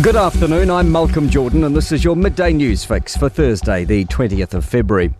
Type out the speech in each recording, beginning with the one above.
Good afternoon, I'm Malcolm Jordan and this is your Midday News Fix for Thursday, the 20th of February.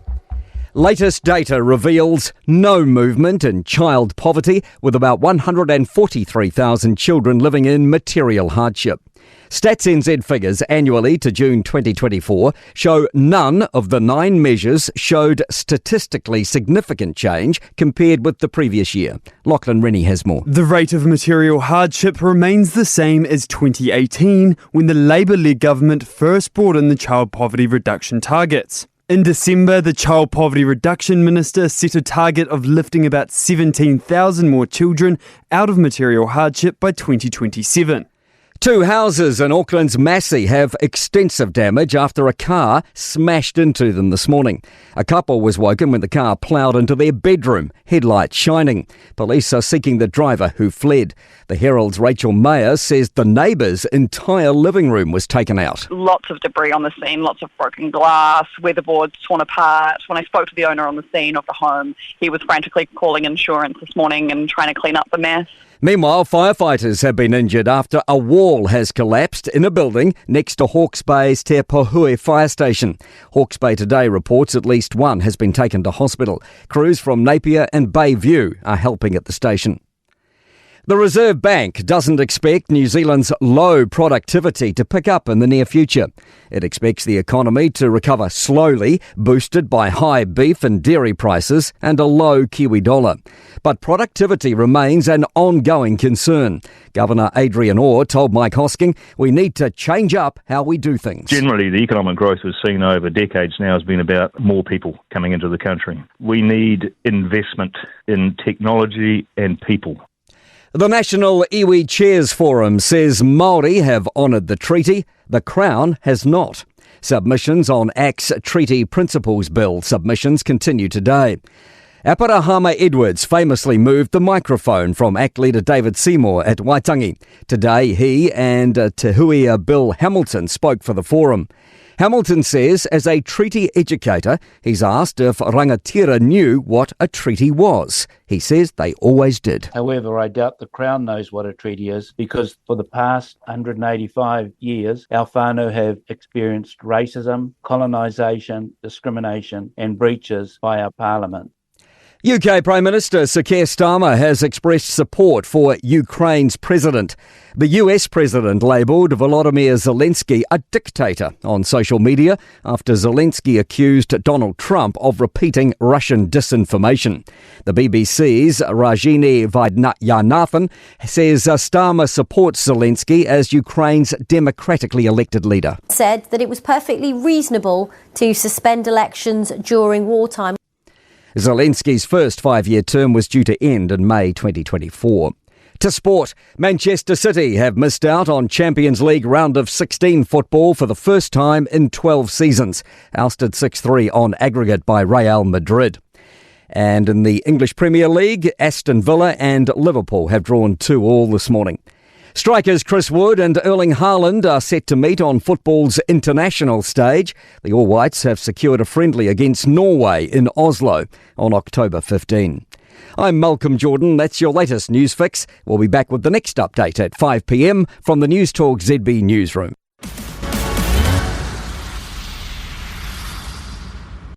Latest data reveals no movement in child poverty, with about 143,000 children living in material hardship. Stats NZ figures annually to June 2024 show none of the 9 measures showed statistically significant change compared with the previous year. Lachlan Rennie has more. The rate of material hardship remains the same as 2018, when the Labour-led government first brought in the child poverty reduction targets. In December, the Child Poverty Reduction Minister set a target of lifting about 17,000 more children out of material hardship by 2027. 2 houses in Auckland's Massey have extensive damage after a car smashed into them this morning. A couple was woken when the car ploughed into their bedroom, headlights shining. Police are seeking the driver who fled. The Herald's Rachel Mayer says the neighbour's entire living room was taken out. Lots of debris on the scene, lots of broken glass, weatherboards torn apart. When I spoke to the owner on the scene of the home, he was frantically calling insurance this morning and trying to clean up the mess. Meanwhile, firefighters have been injured after a wall has collapsed in a building next to Hawke's Bay's Te Pohue fire station. Hawke's Bay Today reports at least one has been taken to hospital. Crews from Napier and Bayview are helping at the station. The Reserve Bank doesn't expect New Zealand's low productivity to pick up in the near future. It expects the economy to recover slowly, boosted by high beef and dairy prices and a low Kiwi dollar. But productivity remains an ongoing concern. Governor Adrian Orr told Mike Hosking, "We need to change up how we do things." Generally, the economic growth we've seen over decades now has been about more people coming into the country. We need investment in technology and people. The National Iwi Chairs Forum says Māori have honoured the treaty, the Crown has not. Submissions on ACT's Treaty Principles Bill submissions continue today. Aparahama Edwards famously moved the microphone from ACT leader David Seymour at Waitangi. Today he and Te Huia Bill Hamilton spoke for the forum. Hamilton says as a treaty educator, he's asked if rangatira knew what a treaty was. He says they always did. However, I doubt the Crown knows what a treaty is, because for the past 185 years, our whānau have experienced racism, colonisation, discrimination and breaches by our Parliament. UK Prime Minister Sir Keir Starmer has expressed support for Ukraine's president. The US president labelled Volodymyr Zelensky a dictator on social media after Zelensky accused Donald Trump of repeating Russian disinformation. The BBC's Rajini Vaidyanathan says Starmer supports Zelensky as Ukraine's democratically elected leader. Said that it was perfectly reasonable to suspend elections during wartime. Zelensky's first 5-year term was due to end in May 2024. To sport, Manchester City have missed out on Champions League round of 16 football for the first time in 12 seasons, ousted 6-3 on aggregate by Real Madrid. And in the English Premier League, Aston Villa and Liverpool have drawn 2-2 this morning. Strikers Chris Wood and Erling Haaland are set to meet on football's international stage. The All Whites have secured a friendly against Norway in Oslo on October 15. I'm Malcolm Jordan. That's your latest news fix. We'll be back with the next update at 5 p.m. from the Newstalk ZB newsroom.